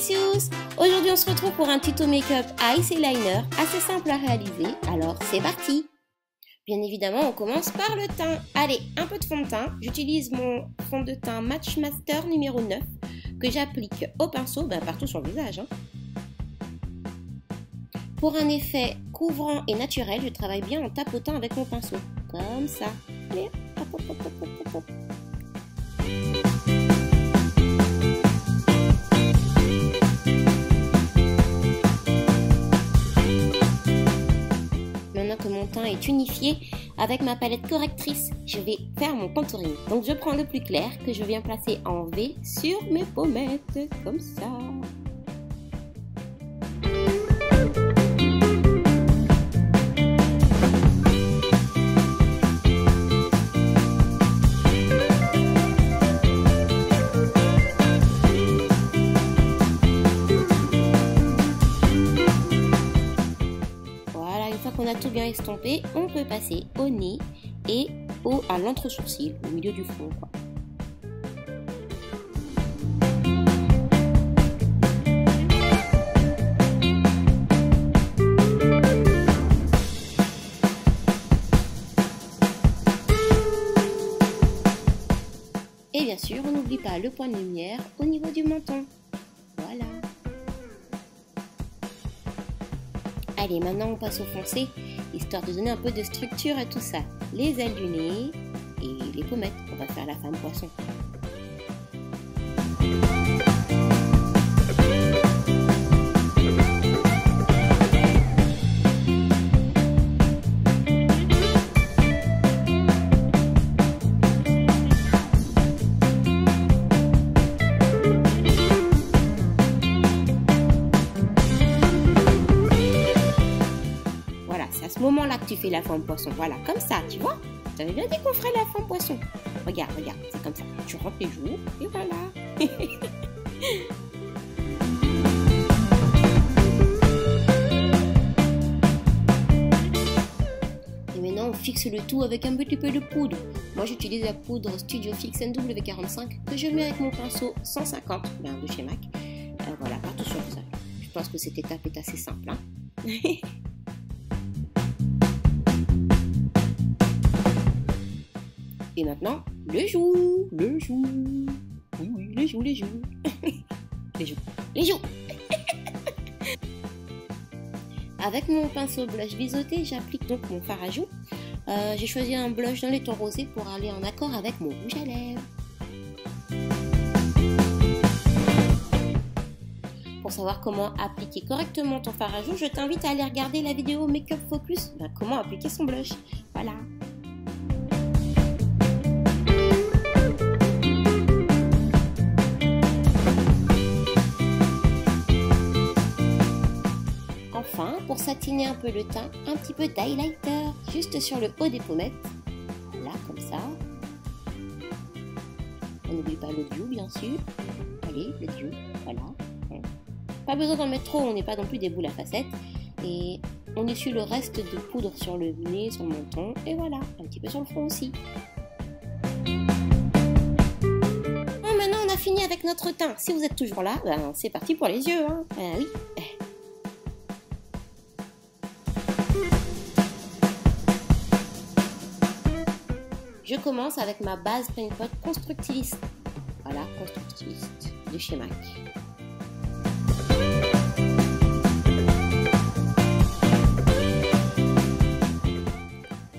precious! Aujourd'hui on se retrouve pour un tuto make-up Ice Eyeliner assez simple à réaliser, alors c'est parti! Bien évidemment on commence par le teint. Allez, un peu de fond de teint, j'utilise mon fond de teint Match Master numéro 9 que j'applique au pinceau, partout sur le visage. Pour un effet couvrant et naturel, je travaille bien en tapotant avec mon pinceau, comme ça. Allez, hop, hop, hop, hop, hop, hop. Maintenant que mon teint est unifié, avec ma palette correctrice, je vais faire mon contouring. Donc je prends le plus clair que je viens placer en V sur mes pommettes, comme ça. On a tout bien estompé, on peut passer au nez et à l'entre-sourcil, au milieu du front, quoi. Et bien sûr, on n'oublie pas le point de lumière au niveau du menton. Voilà. Allez, maintenant on passe au foncé, histoire de donner un peu de structure à tout ça. Les ailes du nez et les pommettes, on va faire la femme poisson. Moment-là que tu fais la forme poisson, voilà, comme ça, tu vois. J'avais bien dit qu'on ferait la forme poisson. Regarde, regarde, c'est comme ça. Tu rentres les joues et voilà. Et maintenant, on fixe le tout avec un petit peu de poudre. Moi, j'utilise la poudre Studio Fix NW45 que je mets avec mon pinceau 150 de chez MAC. Voilà, partout sur le visage. Je pense que cette étape est assez simple. Et maintenant, les joues, les joues. Oui, oui, les joues, les joues. Les joues, les joues. Avec mon pinceau blush biseauté, j'applique donc mon fard à joues. J'ai choisi un blush dans les tons rosés pour aller en accord avec mon rouge à lèvres. Pour savoir comment appliquer correctement ton fard à joues, je t'invite à aller regarder la vidéo Make Up Focus. Comment appliquer son blush. Voilà. Enfin, pour satiner un peu le teint, un petit peu d'highlighter juste sur le haut des pommettes. Voilà, comme ça. On n'oublie pas le dew, bien sûr. Allez, le dew, voilà. Pas besoin d'en mettre trop, on n'est pas non plus des boules à facettes. Et on essuie le reste de poudre sur le nez, sur le menton. Et voilà, un petit peu sur le front aussi. Bon, maintenant on a fini avec notre teint. Si vous êtes toujours là, c'est parti pour les yeux. Oui. Je commence avec ma base Paint Pot Constructiviste. Voilà, Constructiviste de chez MAC.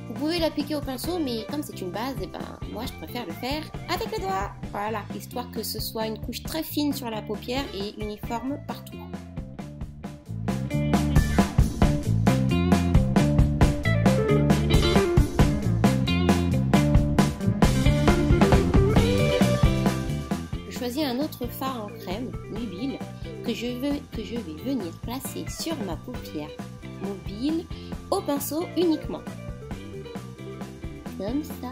Vous pouvez l'appliquer au pinceau, mais comme c'est une base, moi je préfère le faire avec les doigts. Voilà, histoire que ce soit une couche très fine sur la paupière et uniforme partout. Un autre fard en crème mobile que je vais venir placer sur ma paupière mobile au pinceau uniquement. Comme ça.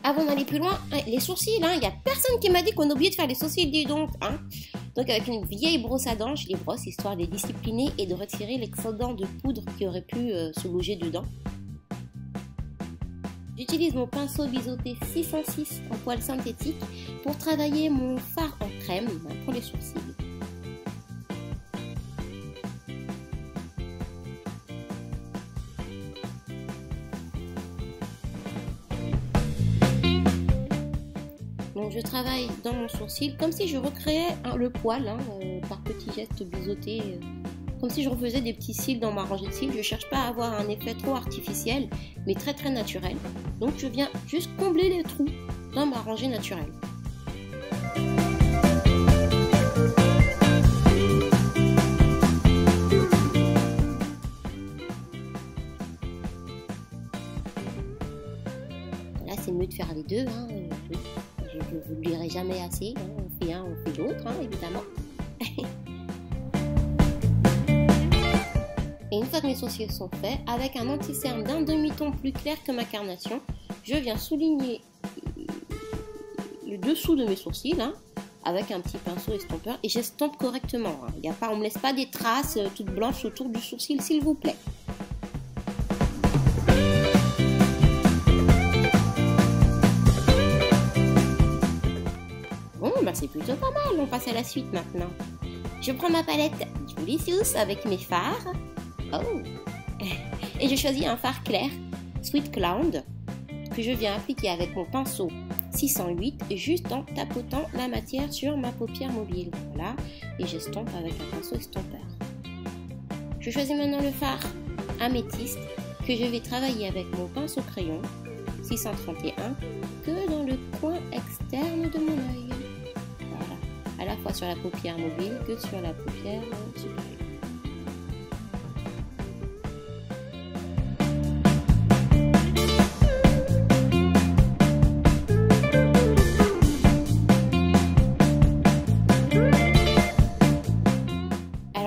Avant d'aller plus loin, les sourcils, il n'y a personne qui m'a dit qu'on a oublié de faire les sourcils, dis donc. Donc avec une vieille brosse à dents, je les brosse histoire de les discipliner et de retirer l'excédent de poudre qui aurait pu se loger dedans. J'utilise mon pinceau biseauté 606 en poil synthétique pour travailler mon fard en crème pour les sourcils. Donc je travaille dans mon sourcil comme si je recréais le poil par petits gestes biseautés, comme si je refaisais des petits cils dans ma rangée de cils. Je ne cherche pas à avoir un effet trop artificiel, mais très très naturel. Donc je viens juste combler les trous dans ma rangée naturelle. Là c'est mieux de faire les deux. Je ne vous le dirai jamais assez. On fait un, on fait l'autre, évidemment. Et une fois que mes sourcils sont faits, avec un anti-cerne d'un demi-ton plus clair que ma carnation, je viens souligner le dessous de mes sourcils avec un petit pinceau estompeur et j'estompe correctement. On ne me laisse pas des traces toutes blanches autour du sourcil, s'il vous plaît. Bon, c'est plutôt pas mal. On passe à la suite maintenant. Je prends ma palette Julicius avec mes fards. Oh. Et je choisis un fard clair, Sweet Cloud, que je viens appliquer avec mon pinceau 608, juste en tapotant la matière sur ma paupière mobile. Voilà, et j'estompe avec un pinceau estompeur. Je choisis maintenant le fard améthyste, que je vais travailler avec mon pinceau crayon 631, que dans le coin externe de mon œil. Voilà, à la fois sur la paupière mobile que sur la paupière supérieure.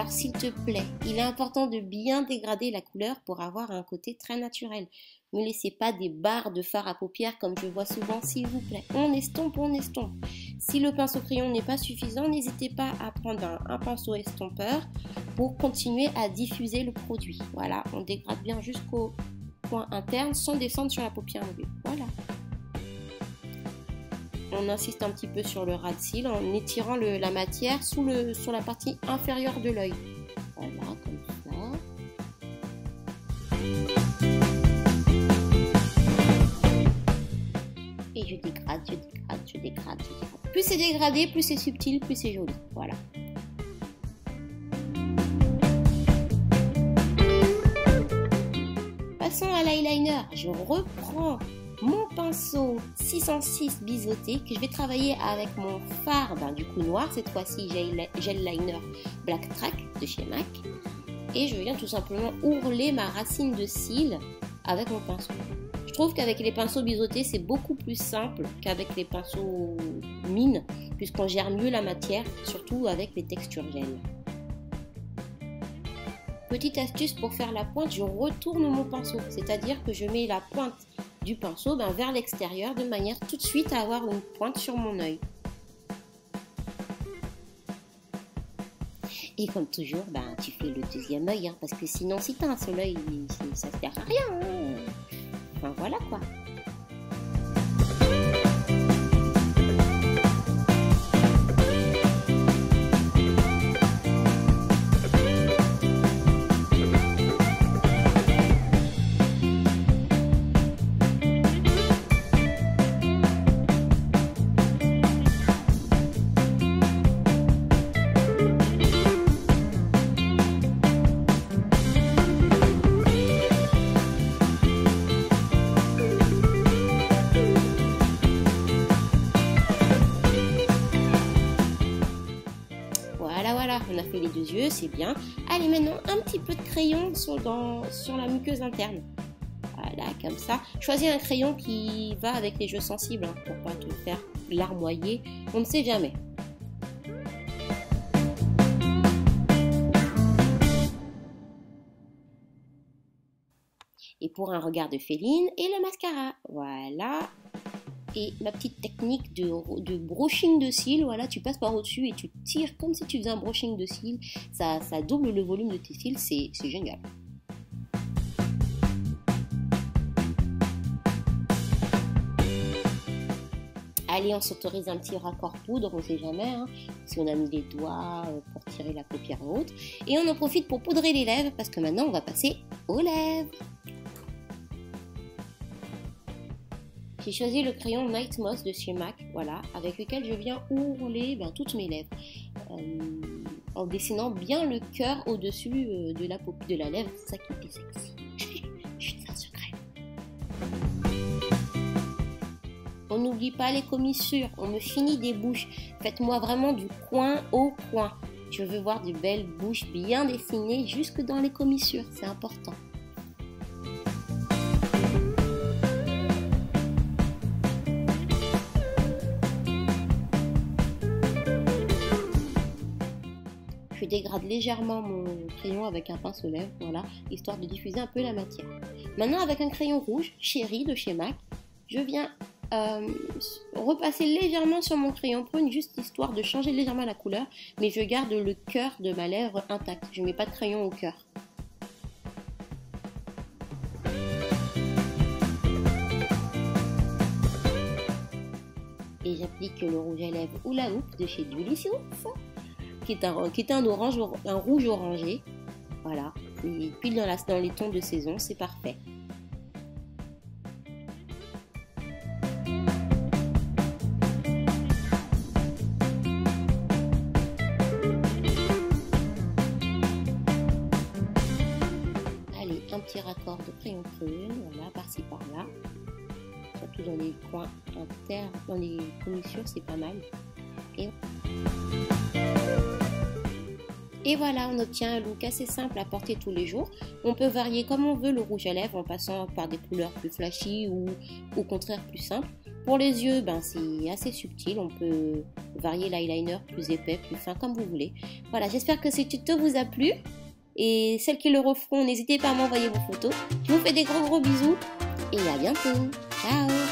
S'il te plaît, il est important de bien dégrader la couleur pour avoir un côté très naturel. Ne laissez pas des barres de fard à paupières comme je vois souvent, s'il vous plaît. On estompe, on estompe. Si le pinceau crayon n'est pas suffisant, n'hésitez pas à prendre un pinceau estompeur pour continuer à diffuser le produit. Voilà, on dégrade bien jusqu'au coin interne sans descendre sur la paupière mobile. Voilà. On insiste un petit peu sur le ras de cils en étirant la matière sur la partie inférieure de l'œil. Voilà, comme ça. Et je dégrade, je dégrade, je dégrade, je dégrade. Plus c'est dégradé, plus c'est subtil, plus c'est joli. Voilà. Passons à l'eyeliner. Je reprends mon pinceau 606 biseauté que je vais travailler avec mon fard du coup noir, cette fois-ci Gel Liner Black Track de chez MAC, et je viens tout simplement ourler ma racine de cils avec mon pinceau. Je trouve qu'avec les pinceaux biseautés c'est beaucoup plus simple qu'avec les pinceaux mine, puisqu'on gère mieux la matière, surtout avec les textures gel. Petite astuce pour faire la pointe, je retourne mon pinceau, c'est-à-dire que je mets la pointe du pinceau vers l'extérieur de manière tout de suite à avoir une pointe sur mon œil. Et comme toujours, tu fais le deuxième œil, parce que sinon si tu as un seul œil, ça ne sert à rien. Enfin voilà quoi. Voilà, on a fait les deux yeux, c'est bien. Allez, maintenant, un petit peu de crayon sur la muqueuse interne. Voilà, comme ça. Choisis un crayon qui va avec les jeux sensibles, pour pas te faire larmoyer. On ne sait jamais. Et pour un regard de féline, et le mascara. Voilà. Et ma petite technique de brushing de cils, voilà, tu passes par au-dessus et tu tires comme si tu faisais un brushing de cils. Ça double le volume de tes cils, c'est génial. Allez, on s'autorise un petit raccord poudre, on ne sait jamais, hein, si on a mis les doigts pour tirer la paupière haute. Et on en profite pour poudrer les lèvres, parce que maintenant on va passer aux lèvres. J'ai choisi le crayon Night Moss de chez MAC, voilà, avec lequel je viens ourler toutes mes lèvres. En dessinant bien le cœur au-dessus de la lèvre, c'est ça qui est sexy. Chut, c'est un secret. On n'oublie pas les commissures, on me finit des bouches. Faites-moi vraiment du coin au coin. Je veux voir de belles bouches bien dessinées jusque dans les commissures, c'est important. Je dégrade légèrement mon crayon avec un pinceau lèvre, voilà, histoire de diffuser un peu la matière. Maintenant, avec un crayon rouge, Chéri de chez MAC, je viens repasser légèrement sur mon crayon prune, juste histoire de changer légèrement la couleur, mais je garde le cœur de ma lèvre intact. Je ne mets pas de crayon au cœur. Et j'applique le rouge à lèvres Hula Hoop de chez Delicious, qui est un rouge orangé. Voilà, et puis dans les tons de saison, c'est parfait. Allez, un petit raccord de crayon prune, voilà, par-ci par-là. Surtout dans les coins internes, dans les commissures, c'est pas mal. Et voilà, on obtient un look assez simple à porter tous les jours. On peut varier comme on veut le rouge à lèvres en passant par des couleurs plus flashy ou au contraire plus simples. Pour les yeux, c'est assez subtil. On peut varier l'eyeliner plus épais, plus fin, comme vous voulez. Voilà, j'espère que ce tuto vous a plu. Et celles qui le referont, n'hésitez pas à m'envoyer vos photos. Je vous fais des gros bisous et à bientôt. Ciao!